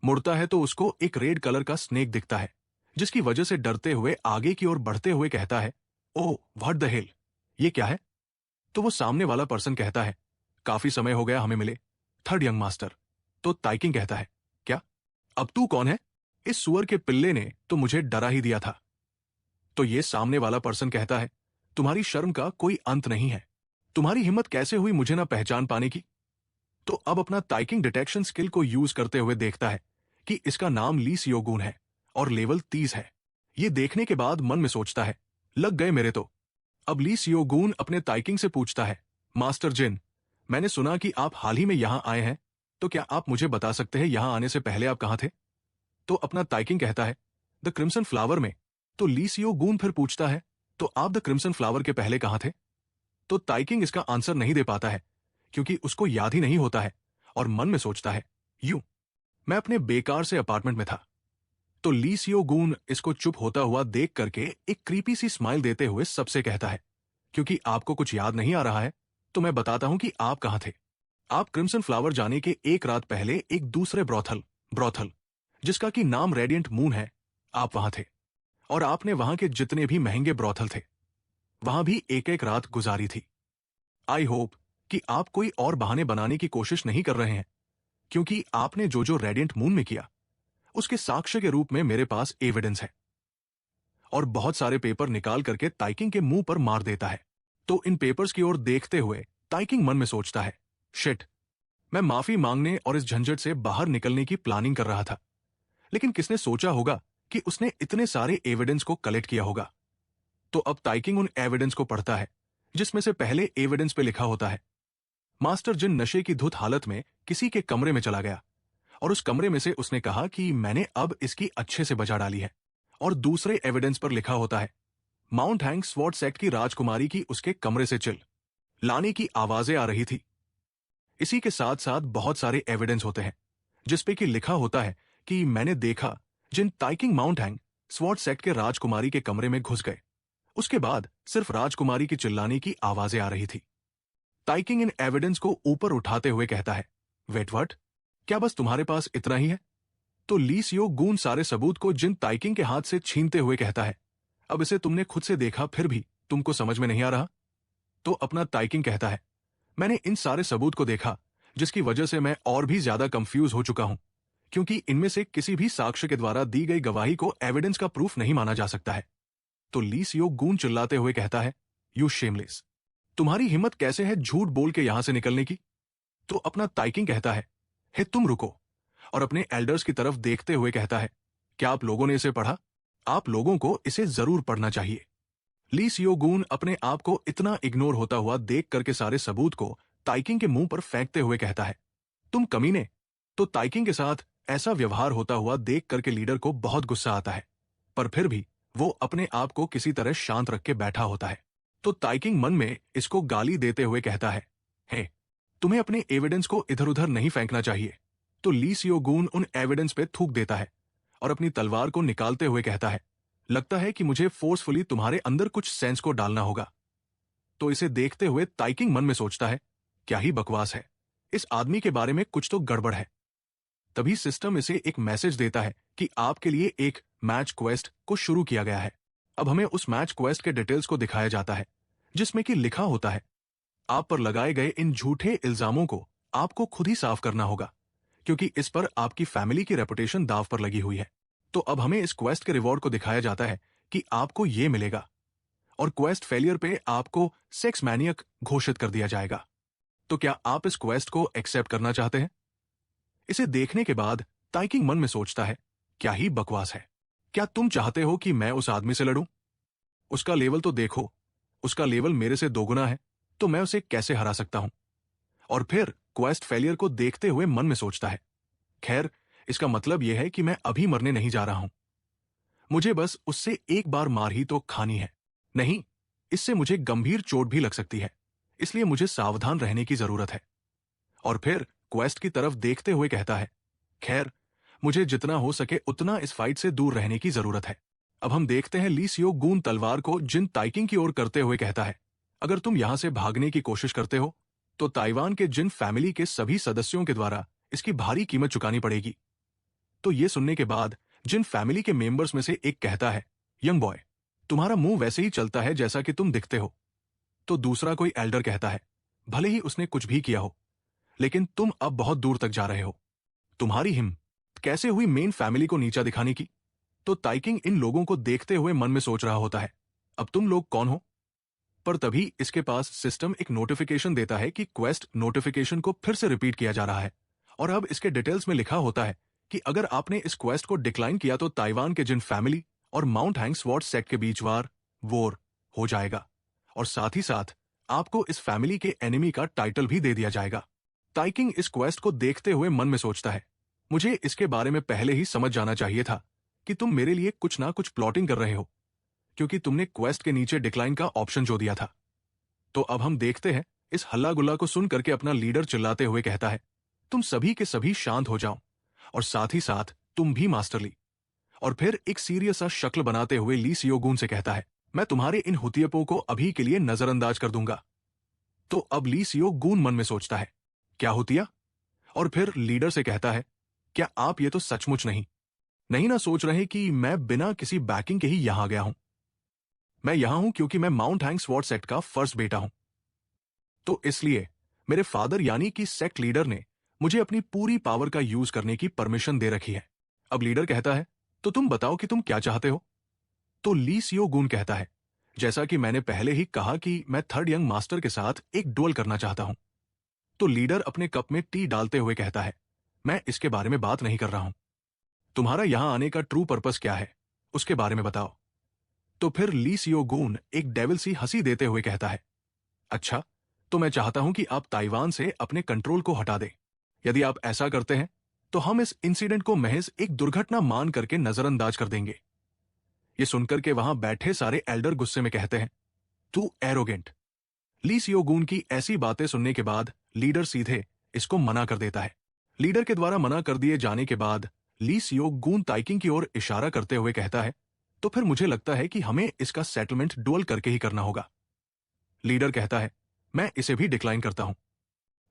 मुड़ता है तो उसको एक रेड कलर का स्नेक दिखता है, जिसकी वजह से डरते हुए आगे की ओर बढ़ते हुए कहता है, ओह व्हाट द हेल, ये क्या है? तो वो सामने वाला पर्सन कहता है, काफी समय हो गया हमें मिले, थर्ड यंग मास्टर। तो ताइकिंग कहता है, क्या? अब तू कौन है? इस सुअर के पिल्ले ने तो मुझे डरा ही दिया था। तो ये सामने वाला पर्सन कहता है, तुम्हारी शर्म का कोई अंत नहीं है, तुम्हारी हिम्मत कैसे हुई मुझे ना पहचान पाने की? तो अब अपना ताइकिंग डिटेक्शन स्किल को यूज करते हुए देखता है कि इसका नाम ली सियोगून है और लेवल 30 है। ये देखने के बाद मन में सोचता है, लग गए मेरे तो। अब ली सियोगून अपने ताइकिंग से पूछता है, मास्टर जिन, मैंने सुना कि आप हाल ही में यहां आए हैं, तो क्या आप मुझे बता सकते हैं यहां आने से पहले आप कहां थे? तो अपना ताइकिंग कहता है, द क्रिम्सन फ्लावर में। तो ली सियोगून फिर पूछता है, तो आप द क्रिम्सन फ्लावर के पहले कहां थे? तो ताइकिंग इसका आंसर नहीं दे पाता है, क्योंकि उसको याद ही नहीं होता है, और मन में सोचता है, यूं, मैं अपने बेकार से अपार्टमेंट में था। तो ली सियोगून इसको चुप होता हुआ देख करके एक क्रीपी सी स्माइल देते हुए सबसे कहता है, क्योंकि आपको कुछ याद नहीं आ रहा है, तो मैं बताता हूं कि आप कहां थे। आप क्रिम्सन फ्लावर जाने के एक रात पहले एक दूसरे ब्रॉथल ब्रॉथल जिसका कि नाम रेडियंट मून है, आप वहां थे, और आपने वहां के जितने भी महंगे ब्रॉथल थे, वहां भी एक एक रात गुजारी थी। आई होप कि आप कोई और बहाने बनाने की कोशिश नहीं कर रहे हैं, क्योंकि आपने जो जो रेडियंट मून में किया, उसके साक्ष्य के रूप में मेरे पास एविडेंस है। और बहुत सारे पेपर निकाल करके ताइकिंग के मुंह पर मार देता है। तो इन पेपर्स की ओर देखते हुए ताइकिंग मन में सोचता है, शिट, मैं माफी मांगने और इस झंझट से बाहर निकलने की प्लानिंग कर रहा था, लेकिन किसने सोचा होगा कि उसने इतने सारे एविडेंस को कलेक्ट किया होगा। तो अब ताइकिंग उन एविडेंस को पढ़ता है, जिसमें से पहले एविडेंस पे लिखा होता है, मास्टर जिन नशे की धुत हालत में किसी के कमरे में चला गया, और उस कमरे में से उसने कहा कि मैंने अब इसकी अच्छे से बजा डाली है। और दूसरे एविडेंस पर लिखा होता है, माउंट हैंक स्वॉर्ड सेक्ट की राजकुमारी की उसके कमरे से चिल लाने की आवाजें आ रही थी। इसी के साथ साथ बहुत सारे एविडेंस होते हैं, जिसपे कि लिखा होता है कि मैंने देखा जिन ताइकिंग माउंट हैंग स्वॉर्ड सेक्ट के राजकुमारी के कमरे में घुस गए, उसके बाद सिर्फ राजकुमारी की चिल्लाने की आवाजें आ रही थी। ताइकिंग इन एविडेंस को ऊपर उठाते हुए कहता है, वेट व्हाट, क्या बस तुम्हारे पास इतना ही है? तो ली सियो गून सारे सबूत को जिन ताइकिंग के हाथ से छीनते हुए कहता है, अब इसे तुमने खुद से देखा फिर भी तुमको समझ में नहीं आ रहा? तो अपना ताइकिंग कहता है, मैंने इन सारे सबूत को देखा, जिसकी वजह से मैं और भी ज्यादा कंफ्यूज हो चुका हूं, क्योंकि इनमें से किसी भी साक्ष्य के द्वारा दी गई गवाही को एविडेंस का प्रूफ नहीं माना जा सकता है। तो ली सियो गून चिल्लाते हुए कहता है, यू शेमलेस, तुम्हारी हिम्मत कैसे है झूठ बोल के यहां से निकलने की? तो अपना ताइकिंग कहता है, हे तुम रुको, और अपने एल्डर्स की तरफ देखते हुए कहता है, क्या आप लोगों ने इसे पढ़ा? आप लोगों को इसे जरूर पढ़ना चाहिए। ली सियोगून अपने आप को इतना इग्नोर होता हुआ देख करके सारे सबूत को ताइकिंग के मुंह पर फेंकते हुए कहता है, तुम कमीने। तो ताइकिंग के साथ ऐसा व्यवहार होता हुआ देख करके लीडर को बहुत गुस्सा आता है, पर फिर भी वो अपने आप को किसी तरह शांत रख के बैठा होता है। तो ताइकिंग मन में इसको गाली देते हुए कहता है, हे, तुम्हें अपने एविडेंस को इधर उधर नहीं फेंकना चाहिए। तो ली सियोगून उन एविडेंस पे थूक देता है और अपनी तलवार को निकालते हुए कहता है, लगता है कि मुझे फोर्सफुली तुम्हारे अंदर कुछ सेंस को डालना होगा। तो इसे देखते हुए ताइकिंग मन में सोचता है, क्या ही बकवास है, इस आदमी के बारे में कुछ तो गड़बड़ है। तभी सिस्टम इसे एक मैसेज देता है कि आपके लिए एक मैच क्वेस्ट को शुरू किया गया है। अब हमें उस मैच क्वेस्ट के डिटेल्स को दिखाया जाता है, जिसमें कि लिखा होता है, आप पर लगाए गए इन झूठे इल्जामों को आपको खुद ही साफ करना होगा, क्योंकि इस पर आपकी फैमिली की रेपुटेशन दांव पर लगी हुई है। तो अब हमें इस क्वेस्ट के रिवॉर्ड को दिखाया जाता है कि आपको ये मिलेगा, और क्वेस्ट फेलियर पे आपको सेक्स मैनियक घोषित कर दिया जाएगा। तो क्या आप इस क्वेस्ट को एक्सेप्ट करना चाहते हैं? इसे देखने के बाद ताइकिंग मन में सोचता है, क्या ही बकवास है। क्या तुम चाहते हो कि मैं उस आदमी से लड़ूं? उसका लेवल तो देखो, उसका लेवल मेरे से दोगुना है, तो मैं उसे कैसे हरा सकता हूं? और फिर क्वेस्ट फेलियर को देखते हुए मन में सोचता है, खैर, इसका मतलब यह है कि मैं अभी मरने नहीं जा रहा हूं, मुझे बस उससे एक बार मार ही तो खानी है। नहीं, इससे मुझे गंभीर चोट भी लग सकती है, इसलिए मुझे सावधान रहने की जरूरत है। और फिर क्वेस्ट की तरफ देखते हुए कहता है, खैर, मुझे जितना हो सके उतना इस फाइट से दूर रहने की जरूरत है। अब हम देखते हैं ली सियो गून तलवार को जिन ताइकिंग की ओर करते हुए कहता है, अगर तुम यहां से भागने की कोशिश करते हो, तो ताइवान के जिन फैमिली के सभी सदस्यों के द्वारा इसकी भारी कीमत चुकानी पड़ेगी। तो ये सुनने के बाद जिन फैमिली के मेंबर्स में से एक कहता है, यंग बॉय, तुम्हारा मुंह वैसे ही चलता है जैसा कि तुम दिखते हो। तो दूसरा कोई एल्डर कहता है, भले ही उसने कुछ भी किया हो, लेकिन तुम अब बहुत दूर तक जा रहे हो। तुम्हारी हिम्मत कैसे हुई मेन फैमिली को नीचा दिखाने की? तो ताइकिंग इन लोगों को देखते हुए मन में सोच रहा होता है, अब तुम लोग कौन हो? पर तभी इसके पास सिस्टम एक नोटिफिकेशन देता है कि क्वेस्ट नोटिफिकेशन को फिर से रिपीट किया जा रहा है, और अब इसके डिटेल्स में लिखा होता है कि अगर आपने इस क्वेस्ट को डिक्लाइन किया तो ताइवान के जिन फैमिली और माउंट हैंग स्वॉर्ड सेक्ट के बीच वॉर हो जाएगा, और साथ ही साथ आपको इस फैमिली के एनिमी का टाइटल भी दे दिया जाएगा। ताइकिंग इस क्वेस्ट को देखते हुए मन में सोचता है, मुझे इसके बारे में पहले ही समझ जाना चाहिए था कि तुम मेरे लिए कुछ ना कुछ प्लॉटिंग कर रहे हो, क्योंकि तुमने क्वेस्ट के नीचे डिक्लाइन का ऑप्शन जो दिया था। तो अब हम देखते हैं, इस हल्ला गुल्ला को सुन करके अपना लीडर चिल्लाते हुए कहता है, तुम सभी के सभी शांत हो जाओ, और साथ ही साथ तुम भी मास्टर ली। और फिर एक सीरियस सा शक्ल बनाते हुए ली सियोगून से कहता है, मैं तुम्हारे इन हुतियपों को अभी के लिए नजरअंदाज कर दूंगा। तो अब ली सियोगून मन में सोचता है, क्या हुतिया? और फिर लीडर से कहता है, क्या आप ये तो सचमुच नहीं ना सोच रहे कि मैं बिना किसी बैकिंग के ही यहां गया हूं? मैं यहां हूं क्योंकि मैं माउंट हैंग स्वॉर्ड सेक्ट का फर्स्ट बेटा हूं। तो इसलिए मेरे फादर यानी कि सेक्ट लीडर ने मुझे अपनी पूरी पावर का यूज करने की परमिशन दे रखी है। अब लीडर कहता है, तो तुम बताओ कि तुम क्या चाहते हो? तो ली सियोगून कहता है, जैसा कि मैंने पहले ही कहा कि मैं थर्ड यंग मास्टर के साथ एक डुएल करना चाहता हूं। तो लीडर अपने कप में टी डालते हुए कहता है, मैं इसके बारे में बात नहीं कर रहा हूं। तुम्हारा यहां आने का ट्रू पर्पस क्या है, उसके बारे में बताओ। तो फिर ली सियोगून एक डेविल सी हंसी देते हुए कहता है, अच्छा, तो मैं चाहता हूं कि आप ताइवान से अपने कंट्रोल को हटा दें। यदि आप ऐसा करते हैं तो हम इस इंसिडेंट को महज एक दुर्घटना मान करके नजरअंदाज कर देंगे। ये सुनकर के वहां बैठे सारे एल्डर गुस्से में कहते हैं, तू एरोगेंट। ली सियोगून की ऐसी बातें सुनने के बाद लीडर सीधे इसको मना कर देता है। लीडर के द्वारा मना कर दिए जाने के बाद ली सियोगून ताइकिंग की ओर इशारा करते हुए कहता है, तो फिर मुझे लगता है कि हमें इसका सेटलमेंट डुअल करके ही करना होगा। लीडर कहता है, मैं इसे भी डिक्लाइन करता हूं।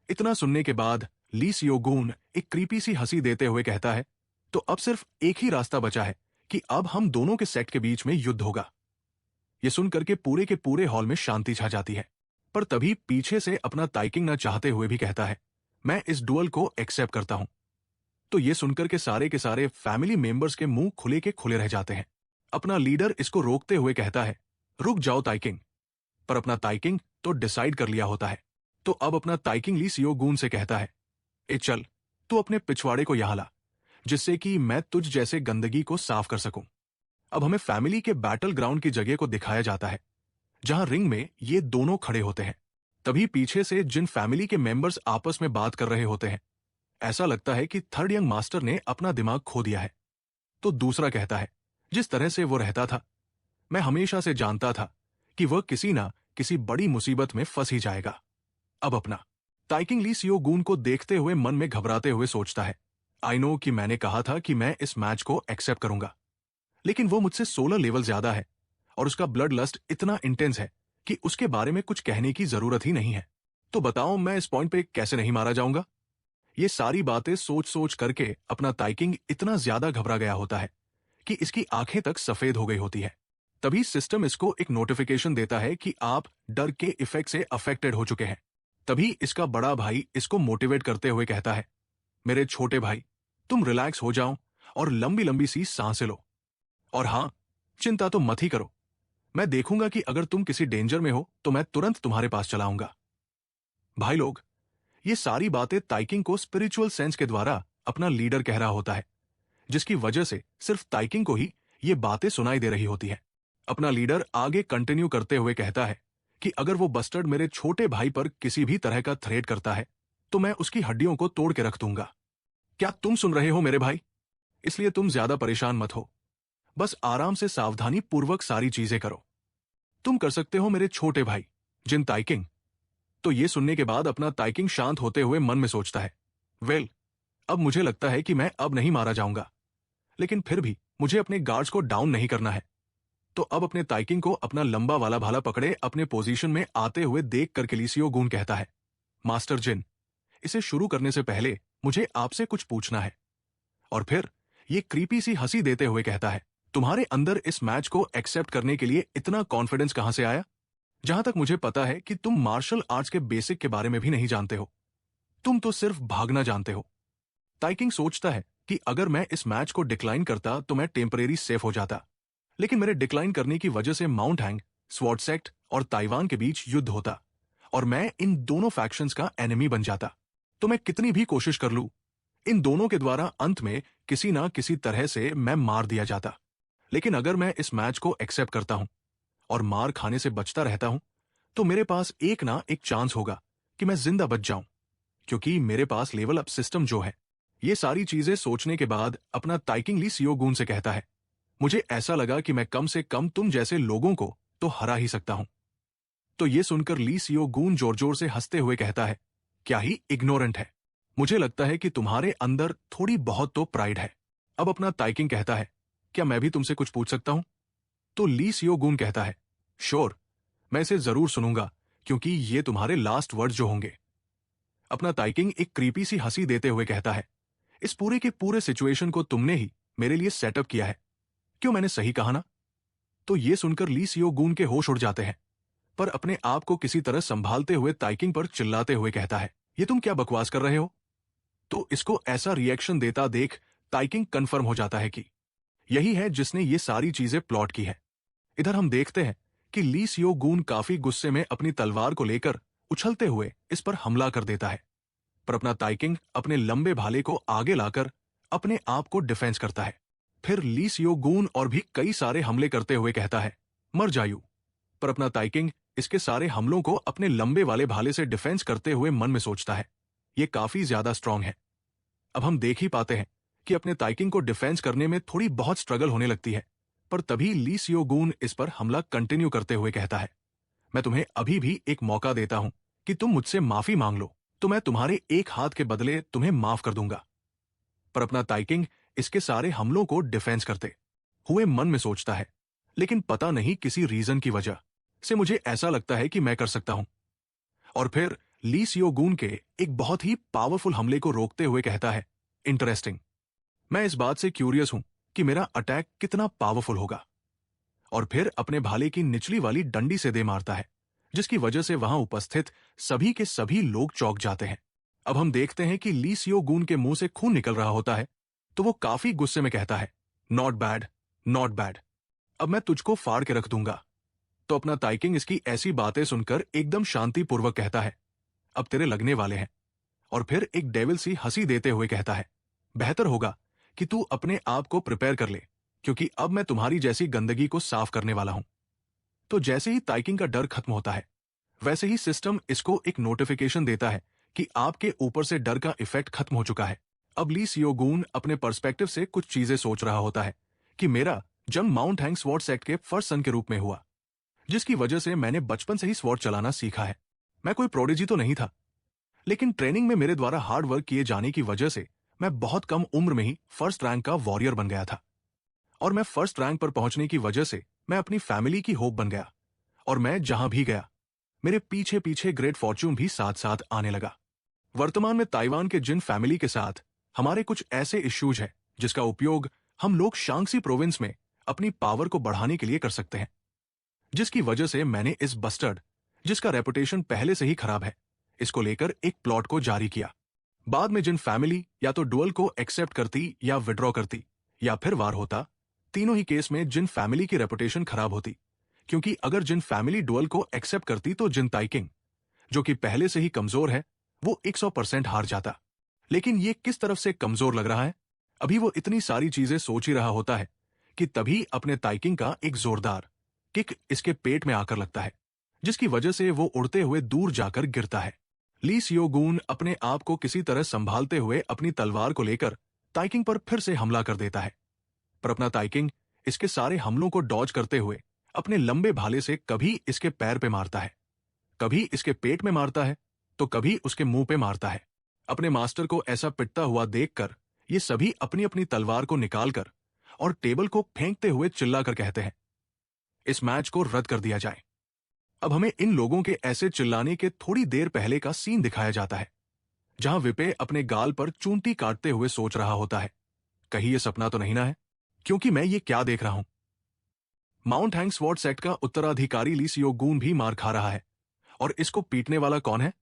इतना सुनने के बाद ली सियोगून एक क्रीपी सी हंसी देते हुए कहता है, तो अब सिर्फ एक ही रास्ता बचा है कि अब हम दोनों के सेक्ट के बीच में युद्ध होगा। यह सुनकर के पूरे हॉल में शांति छा जाती है। पर तभी पीछे से अपना ताइकिंग न चाहते हुए भी कहता है, मैं इस डुअल को एक्सेप्ट करता हूं। तो ये सुनकर के सारे फैमिली मेंबर्स के मुंह खुले के खुले रह जाते हैं। अपना लीडर इसको रोकते हुए कहता है, रुक जाओ ताइकिंग। पर अपना ताइकिंग तो डिसाइड कर लिया होता है। तो अब अपना ताइकिंग ली सियोगून से कहता है, ए चल, तू अपने पिछवाड़े को यहां ला, जिससे कि मैं तुझ जैसे गंदगी को साफ कर सकूं। अब हमें फैमिली के बैटल ग्राउंड की जगह को दिखाया जाता है, जहां रिंग में ये दोनों खड़े होते हैं। तभी पीछे से जिन फैमिली के मेंबर्स आपस में बात कर रहे होते हैं, ऐसा लगता है कि थर्ड यंग मास्टर ने अपना दिमाग खो दिया है। तो दूसरा कहता है, जिस तरह से वो रहता था, मैं हमेशा से जानता था कि वह किसी ना किसी बड़ी मुसीबत में फंस ही जाएगा। अब अपना ताइकिंग ली सियोगून को देखते हुए मन में घबराते हुए सोचता है, आई नो कि मैंने कहा था कि मैं इस मैच को एक्सेप्ट करूंगा, लेकिन वो मुझसे 16 लेवल ज्यादा है और उसका ब्लड लस्ट इतना इंटेंस है कि उसके बारे में कुछ कहने की जरूरत ही नहीं है। तो बताओ मैं इस पॉइंट पे कैसे नहीं मारा जाऊंगा? ये सारी बातें सोच सोच करके अपना ताइकिंग इतना ज्यादा घबरा गया होता है कि इसकी आंखें तक सफेद हो गई होती है। तभी सिस्टम इसको एक नोटिफिकेशन देता है कि आप डर के इफेक्ट से अफेक्टेड हो चुके हैं। तभी इसका बड़ा भाई इसको मोटिवेट करते हुए कहता है, मेरे छोटे भाई, तुम रिलैक्स हो जाओ और लंबी लंबी सी सांसें लो। और हां, चिंता तो मत ही करो, मैं देखूंगा कि अगर तुम किसी डेंजर में हो तो मैं तुरंत तुम्हारे पास चला आऊंगा। भाई लोग, ये सारी बातें ताइकिंग को स्पिरिचुअल सेंस के द्वारा अपना लीडर कह रहा होता है, जिसकी वजह से सिर्फ ताइकिंग को ही ये बातें सुनाई दे रही होती है। अपना लीडर आगे कंटिन्यू करते हुए कहता है कि अगर वो बस्टर्ड मेरे छोटे भाई पर किसी भी तरह का थ्रेट करता है तो मैं उसकी हड्डियों को तोड़ के रख दूंगा। क्या तुम सुन रहे हो मेरे भाई? इसलिए तुम ज्यादा परेशान मत हो, बस आराम से सावधानी पूर्वक सारी चीजें करो। तुम कर सकते हो मेरे छोटे भाई जिन ताइकिंग। तो ये सुनने के बाद अपना ताइकिंग शांत होते हुए मन में सोचता है, वेल, अब मुझे लगता है कि मैं अब नहीं मारा जाऊंगा, लेकिन फिर भी मुझे अपने गार्ड्स को डाउन नहीं करना है। तो अब अपने ताइकिंग को अपना लंबा वाला भाला पकड़े अपने पोजीशन में आते हुए देख कर ली सियोगून कहता है, मास्टर जिन, इसे शुरू करने से पहले मुझे आपसे कुछ पूछना है। और फिर ये क्रीपी सी हंसी देते हुए कहता है, तुम्हारे अंदर इस मैच को एक्सेप्ट करने के लिए इतना कॉन्फिडेंस कहां से आया? जहां तक मुझे पता है कि तुम मार्शल आर्ट्स के बेसिक के बारे में भी नहीं जानते हो। तुम तो सिर्फ भागना जानते हो। ताइकिंग सोचता है कि अगर मैं इस मैच को डिक्लाइन करता तो मैं टेम्परेरी सेफ हो जाता, लेकिन मेरे डिक्लाइन करने की वजह से माउंट हैंग, स्वॉर्ड सेक्ट और ताइवान के बीच युद्ध होता और मैं इन दोनों फैक्शंस का एनिमी बन जाता। तो मैं कितनी भी कोशिश कर लूं, इन दोनों के द्वारा अंत में किसी ना किसी तरह से मैं मार दिया जाता। लेकिन अगर मैं इस मैच को एक्सेप्ट करता हूं और मार खाने से बचता रहता हूं, तो मेरे पास एक ना एक चांस होगा कि मैं जिंदा बच जाऊं, क्योंकि मेरे पास लेवल अप सिस्टम जो है। ये सारी चीजें सोचने के बाद अपना ताइकिंग ली सियोगून से कहता है, मुझे ऐसा लगा कि मैं कम से कम तुम जैसे लोगों को तो हरा ही सकता हूं। तो ये सुनकर ली सियोगून जोर जोर से हंसते हुए कहता है, क्या ही इग्नोरेंट है। मुझे लगता है कि तुम्हारे अंदर थोड़ी बहुत तो प्राइड है। अब अपना ताइकिंग कहता है, क्या मैं भी तुमसे कुछ पूछ सकता हूं? तो ली सियोगून कहता है, श्योर, मैं इसे जरूर सुनूंगा, क्योंकि ये तुम्हारे लास्ट वर्ड जो होंगे। अपना ताइकिंग एक क्रीपी सी हंसी देते हुए कहता है, इस पूरे के पूरे सिचुएशन को तुमने ही मेरे लिए सेटअप किया है। क्यों, मैंने सही कहा ना? तो ये सुनकर ली सियोगून के होश उड़ जाते हैं, पर अपने आप को किसी तरह संभालते हुए ताइकिंग पर चिल्लाते हुए कहता है, ये तुम क्या बकवास कर रहे हो? तो इसको ऐसा रिएक्शन देता देख ताइकिंग कंफर्म हो जाता है कि यही है जिसने ये सारी चीजें प्लॉट की है। इधर हम देखते हैं कि ली सियोगून काफी गुस्से में अपनी तलवार को लेकर उछलते हुए इस पर हमला कर देता है, पर अपना ताइकिंग अपने लंबे भाले को आगे लाकर अपने आप को डिफेंस करता है। फिर ली सियोगून और भी कई सारे हमले करते हुए कहता है, मर जायू। पर अपना ताइकिंग इसके सारे हमलों को अपने लंबे वाले भाले से डिफेंस करते हुए मन में सोचता है, ये काफी ज्यादा स्ट्रांग है। अब हम देख ही पाते हैं कि अपने ताइकिंग को डिफेंस करने में थोड़ी बहुत स्ट्रगल होने लगती है, पर तभी ली सियोगून इस पर हमला कंटिन्यू करते हुए कहता है, मैं तुम्हें अभी भी एक मौका देता हूं कि तुम मुझसे माफी मांग लो, तो मैं तुम्हारे एक हाथ के बदले तुम्हें माफ कर दूंगा। पर अपना ताइकिंग इसके सारे हमलों को डिफेंस करते हुए मन में सोचता है, लेकिन पता नहीं किसी रीजन की वजह से मुझे ऐसा लगता है कि मैं कर सकता हूं। और फिर ली सियोगून के एक बहुत ही पावरफुल हमले को रोकते हुए कहता है, इंटरेस्टिंग, मैं इस बात से क्यूरियस हूं कि मेरा अटैक कितना पावरफुल होगा। और फिर अपने भाले की निचली वाली डंडी से दे मारता है, जिसकी वजह से वहां उपस्थित सभी के सभी लोग चौंक जाते हैं। अब हम देखते हैं कि ली सियोगून के मुंह से खून निकल रहा होता है, तो वो काफी गुस्से में कहता है, नॉट बैड, नॉट बैड, अब मैं तुझको फाड़ के रख दूंगा। तो अपना ताइकिंग इसकी ऐसी बातें सुनकर एकदम शांतिपूर्वक कहता है, अब तेरे लगने वाले हैं। और फिर एक डेविल सी हंसी देते हुए कहता है, बेहतर होगा कि तू अपने आप को प्रिपेयर कर ले, क्योंकि अब मैं तुम्हारी जैसी गंदगी को साफ करने वाला हूं। तो जैसे ही ताइकिंग का डर खत्म होता है, वैसे ही सिस्टम इसको एक नोटिफिकेशन देता है कि आपके ऊपर से डर का इफेक्ट खत्म हो चुका है। अब ली सियोगून अपने पर्सपेक्टिव से कुछ चीजें सोच रहा होता है कि मेरा जन्म माउंट हैंग स्वॉर्ड सेक्ट के फर्स्ट सन के रूप में हुआ, जिसकी वजह से मैंने बचपन से ही स्वॉर्ड चलाना सीखा है। मैं कोई प्रोडिजी तो नहीं था, लेकिन ट्रेनिंग में मेरे द्वारा हार्ड वर्क किए जाने की वजह से मैं बहुत कम उम्र में ही फर्स्ट रैंक का वॉरियर बन गया था। और मैं फर्स्ट रैंक पर पहुंचने की वजह से मैं अपनी फैमिली की होप बन गया, और मैं जहां भी गया मेरे पीछे पीछे ग्रेट फॉर्च्यून भी साथ साथ आने लगा। वर्तमान में ताइवान के जिन फैमिली के साथ हमारे कुछ ऐसे इश्यूज हैं जिसका उपयोग हम लोग शांगसी प्रोविंस में अपनी पावर को बढ़ाने के लिए कर सकते हैं, जिसकी वजह से मैंने इस बस्टर्ड, जिसका रेपुटेशन पहले से ही खराब है, इसको लेकर एक प्लॉट को जारी किया। बाद में जिन फैमिली या तो डुअल को एक्सेप्ट करती या विड्रॉ करती या फिर वार होता, तीनों ही केस में जिन फैमिली की रेपुटेशन खराब होती, क्योंकि अगर जिन फैमिली डुअल को एक्सेप्ट करती तो जिन ताइकिंग, जो कि पहले से ही कमजोर है, वो 100% हार जाता। लेकिन ये किस तरफ से कमजोर लग रहा है, अभी वो इतनी सारी चीजें सोच ही रहा होता है कि तभी अपने ताइकिंग का एक जोरदार किक इसके पेट में आकर लगता है, जिसकी वजह से वो उड़ते हुए दूर जाकर गिरता है। ली सियोगून अपने आप को किसी तरह संभालते हुए अपनी तलवार को लेकर ताइकिंग पर फिर से हमला कर देता है, पर अपना ताइकिंग इसके सारे हमलों को डॉज करते हुए अपने लंबे भाले से कभी इसके पैर पे मारता है, कभी इसके पेट में मारता है, तो कभी उसके मुंह पे मारता है। अपने मास्टर को ऐसा पिटता हुआ देखकर ये सभी अपनी अपनी तलवार को निकालकर और टेबल को फेंकते हुए चिल्लाकर कहते हैं, इस मैच को रद्द कर दिया जाए। अब हमें इन लोगों के ऐसे चिल्लाने के थोड़ी देर पहले का सीन दिखाया जाता है, जहां विपे अपने गाल पर चूंटी काटते हुए सोच रहा होता है, कहीं ये सपना तो नहीं ना है? क्योंकि मैं ये क्या देख रहा हूं? माउंट हैंग स्वॉर्ड सेक्ट का उत्तराधिकारी ली सियोगून भी मार खा रहा है। और इसको पीटने वाला कौन है?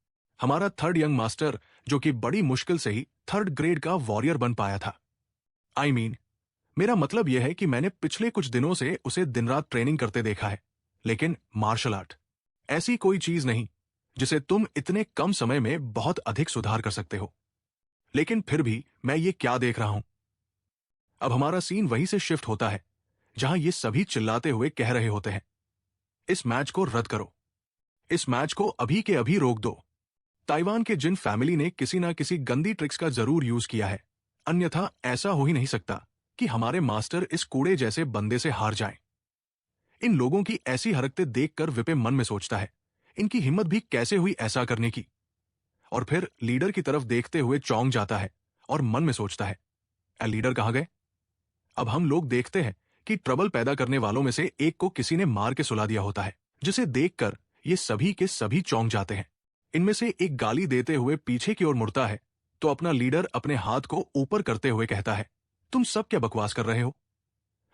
हमारा थर्ड यंग मास्टर, जो कि बड़ी मुश्किल से ही थर्ड ग्रेड का वॉरियर बन पाया था। आई मीन, मेरा मतलब यह है कि मैंने पिछले कुछ दिनों से उसे दिन रात ट्रेनिंग करते देखा है। लेकिन मार्शल आर्ट ऐसी कोई चीज नहीं जिसे तुम इतने कम समय में बहुत अधिक सुधार कर सकते हो। लेकिन फिर भी मैं ये क्या देख रहा हूं? अब हमारा सीन वहीं से शिफ्ट होता है जहां ये सभी चिल्लाते हुए कह रहे होते हैं, इस मैच को रद्द करो, इस मैच को अभी के अभी रोक दो। ताइवान के जिन फैमिली ने किसी ना किसी गंदी ट्रिक्स का जरूर यूज किया है, अन्यथा ऐसा हो ही नहीं सकता कि हमारे मास्टर इस कूड़े जैसे बंदे से हार जाएं। इन लोगों की ऐसी हरकतें देखकर विपे मन में सोचता है, इनकी हिम्मत भी कैसे हुई ऐसा करने की। और फिर लीडर की तरफ देखते हुए चौंक जाता है और मन में सोचता है, लीडर कहां गए? अब हम लोग देखते हैं कि ट्रबल पैदा करने वालों में से एक को किसी ने मार के सुला दिया होता है, जिसे देखकर ये सभी के सभी चौंक जाते हैं। इनमें से एक गाली देते हुए पीछे की ओर मुड़ता है तो अपना लीडर अपने हाथ को ऊपर करते हुए कहता है, तुम सब क्या बकवास कर रहे हो?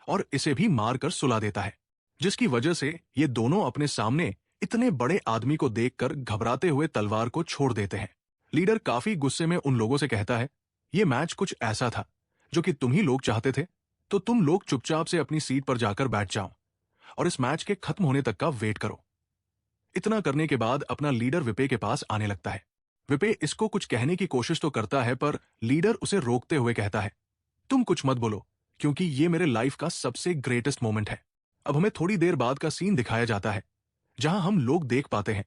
और इसे भी मार कर सुला देता है, जिसकी वजह से ये दोनों अपने सामने इतने बड़े आदमी को देखकर घबराते हुए तलवार को छोड़ देते हैं। लीडर काफी गुस्से में उन लोगों से कहता है, ये मैच कुछ ऐसा था जो कि तुम ही लोग चाहते थे, तो तुम लोग चुपचाप से अपनी सीट पर जाकर बैठ जाओ और इस मैच के खत्म होने तक का वेट करो। इतना करने के बाद अपना लीडर विपे के पास आने लगता है। विपे इसको कुछ कहने की कोशिश तो करता है, पर लीडर उसे रोकते हुए कहता है, तुम कुछ मत बोलो, क्योंकि ये मेरे लाइफ का सबसे ग्रेटेस्ट मोमेंट है। अब हमें थोड़ी देर बाद का सीन दिखाया जाता है जहां हम लोग देख पाते हैं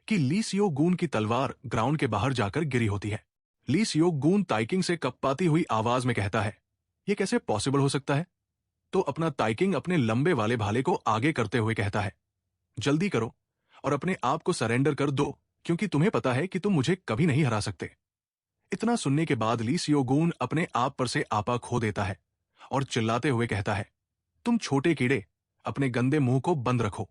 कि ली सियो गून की तलवार ग्राउंड के बाहर जाकर गिरी होती है। ली सियो गून ताइकिंग से कपपाती हुई आवाज में कहता है, यह कैसे पॉसिबल हो सकता है? तो अपना ताइकिंग अपने लंबे वाले भाले को आगे करते हुए कहता है, जल्दी करो और अपने आप को सरेंडर कर दो, क्योंकि तुम्हें पता है कि तुम मुझे कभी नहीं हरा सकते। इतना सुनने के बाद ली सियोगून अपने आप पर से आपा खो देता है और चिल्लाते हुए कहता है, तुम छोटे कीड़े अपने गंदे मुंह को बंद रखो।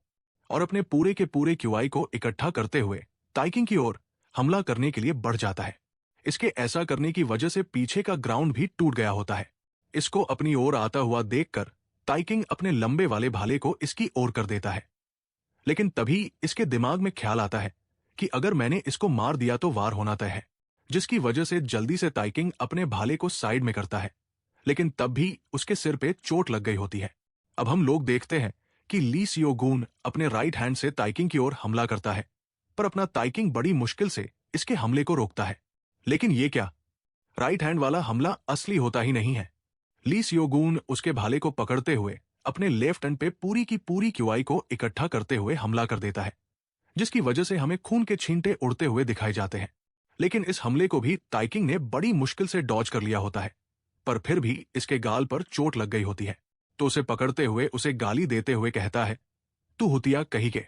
और अपने पूरे के पूरे क्यूआई को इकट्ठा करते हुए ताइकिंग की ओर हमला करने के लिए बढ़ जाता है। इसके ऐसा करने की वजह से पीछे का ग्राउंड भी टूट गया होता है। इसको अपनी ओर आता हुआ देखकर ताइकिंग अपने लंबे वाले भाले को इसकी ओर कर देता है। लेकिन तभी इसके दिमाग में ख्याल आता है कि अगर मैंने इसको मार दिया तो वार होना तय है, जिसकी वजह से जल्दी से ताइकिंग अपने भाले को साइड में करता है। लेकिन तब भी उसके सिर पे चोट लग गई होती है। अब हम लोग देखते हैं कि ली सियोगून अपने राइट हैंड से ताइकिंग की ओर हमला करता है, पर अपना ताइकिंग बड़ी मुश्किल से इसके हमले को रोकता है। लेकिन ये क्या, राइट हैंड वाला हमला असली होता ही नहीं है। ली सियोगून उसके भाले को पकड़ते हुए अपने लेफ्ट हैंड पे पूरी की पूरी क्यूआई को इकट्ठा करते हुए हमला कर देता है, जिसकी वजह से हमें खून के छींटे उड़ते हुए दिखाई जाते हैं। लेकिन इस हमले को भी ताइकिंग ने बड़ी मुश्किल से डॉज कर लिया होता है, पर फिर भी इसके गाल पर चोट लग गई होती है। तो उसे पकड़ते हुए उसे गाली देते हुए कहता है, तू हुतिया कहीं के।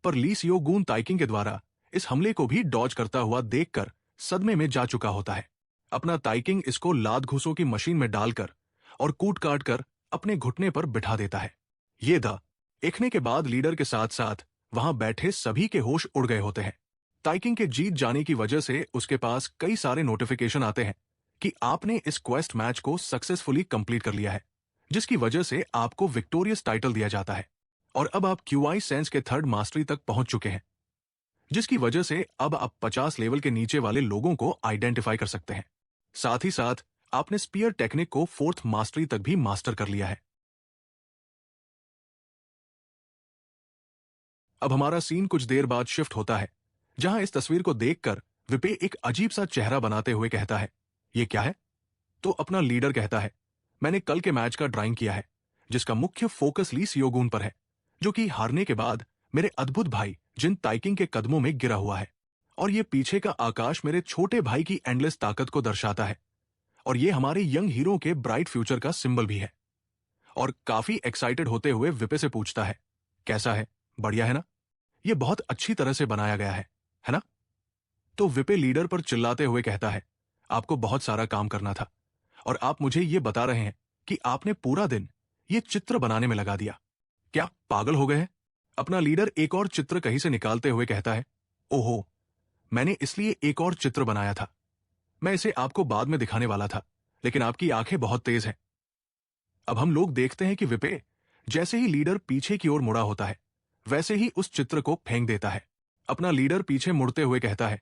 पर ली सियोगून ताइकिंग के द्वारा इस हमले को भी डॉज करता हुआ देखकर सदमे में जा चुका होता है। अपना ताइकिंग इसको लात घूसों की मशीन में डालकर और कूट काट कर अपने घुटने पर बिठा देता है। ये देखने के बाद लीडर के साथ साथ वहां बैठे सभी के होश उड़ गए होते हैं। ताइकिंग के जीत जाने की वजह से उसके पास कई सारे नोटिफिकेशन आते हैं कि आपने इस क्वेस्ट मैच को सक्सेसफुली कंप्लीट कर लिया है, जिसकी वजह से आपको विक्टोरियस टाइटल दिया जाता है और अब आप क्यूआई सेंस के थर्ड मास्टरी तक पहुंच चुके हैं, जिसकी वजह से अब आप 50 लेवल के नीचे वाले लोगों को आइडेंटिफाई कर सकते हैं। साथ ही साथ आपने स्पीयर टेक्निक को 4th मास्टरी तक भी मास्टर कर लिया है। अब हमारा सीन कुछ देर बाद शिफ्ट होता है जहां इस तस्वीर को देखकर विपे एक अजीब सा चेहरा बनाते हुए कहता है, ये क्या है? तो अपना लीडर कहता है, मैंने कल के मैच का ड्राइंग किया है, जिसका मुख्य फोकस ली सियोगून पर है, जो कि हारने के बाद मेरे अद्भुत भाई जिन ताइकिंग के कदमों में गिरा हुआ है। और ये पीछे का आकाश मेरे छोटे भाई की एंडलेस ताकत को दर्शाता है, और ये हमारे यंग हीरो के ब्राइट फ्यूचर का सिंबल भी है। और काफी एक्साइटेड होते हुए विपे से पूछता है, कैसा है? बढ़िया है ना? ये बहुत अच्छी तरह से बनाया गया है ना? तो विपे लीडर पर चिल्लाते हुए कहता है, आपको बहुत सारा काम करना था और आप मुझे ये बता रहे हैं कि आपने पूरा दिन ये चित्र बनाने में लगा दिया। क्या पागल हो गए हैं? अपना लीडर एक और चित्र कहीं से निकालते हुए कहता है, ओहो, मैंने इसलिए एक और चित्र बनाया था, मैं इसे आपको बाद में दिखाने वाला था, लेकिन आपकी आंखें बहुत तेज हैं। अब हम लोग देखते हैं कि विपे जैसे ही लीडर पीछे की ओर मुड़ा होता है, वैसे ही उस चित्र को फेंक देता है। अपना लीडर पीछे मुड़ते हुए कहता है,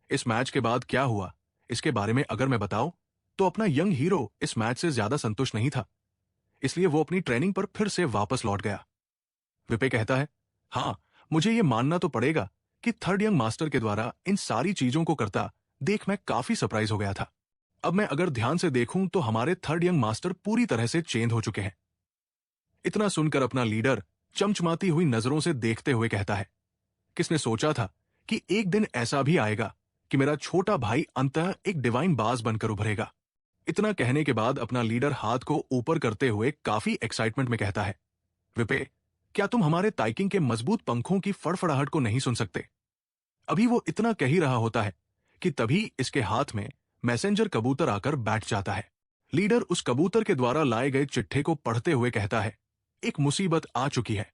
इस मैच के बाद क्या हुआ इसके बारे में अगर मैं बताऊं, तो अपना यंग हीरो इस मैच से ज्यादा संतुष्ट नहीं था, इसलिए वो अपनी ट्रेनिंग पर फिर से वापस लौट गया। विपे कहता है, हाँ, मुझे ये मानना तो पड़ेगा कि थर्ड यंग मास्टर के द्वारा इन सारी चीजों को करता देख मैं काफी सरप्राइज हो गया था। अब मैं अगर ध्यान से देखूं तो हमारे थर्ड यंग मास्टर पूरी तरह से चेंज हो चुके हैं। इतना सुनकर अपना लीडर चमचमाती हुई नजरों से देखते हुए कहता है, किसने सोचा था कि एक दिन ऐसा भी आएगा कि मेरा छोटा भाई अंततः एक डिवाइन बाज बनकर उभरेगा। इतना कहने के बाद अपना लीडर हाथ को ऊपर करते हुए काफी एक्साइटमेंट में कहता है, विपे, क्या तुम हमारे ताइकिंग के मजबूत पंखों की फड़फड़ाहट को नहीं सुन सकते? अभी वो इतना कह ही रहा होता है कि तभी इसके हाथ में मैसेंजर कबूतर आकर बैठ जाता है। लीडर उस कबूतर के द्वारा लाए गए चिट्ठे को पढ़ते हुए कहता है, एक मुसीबत आ चुकी है।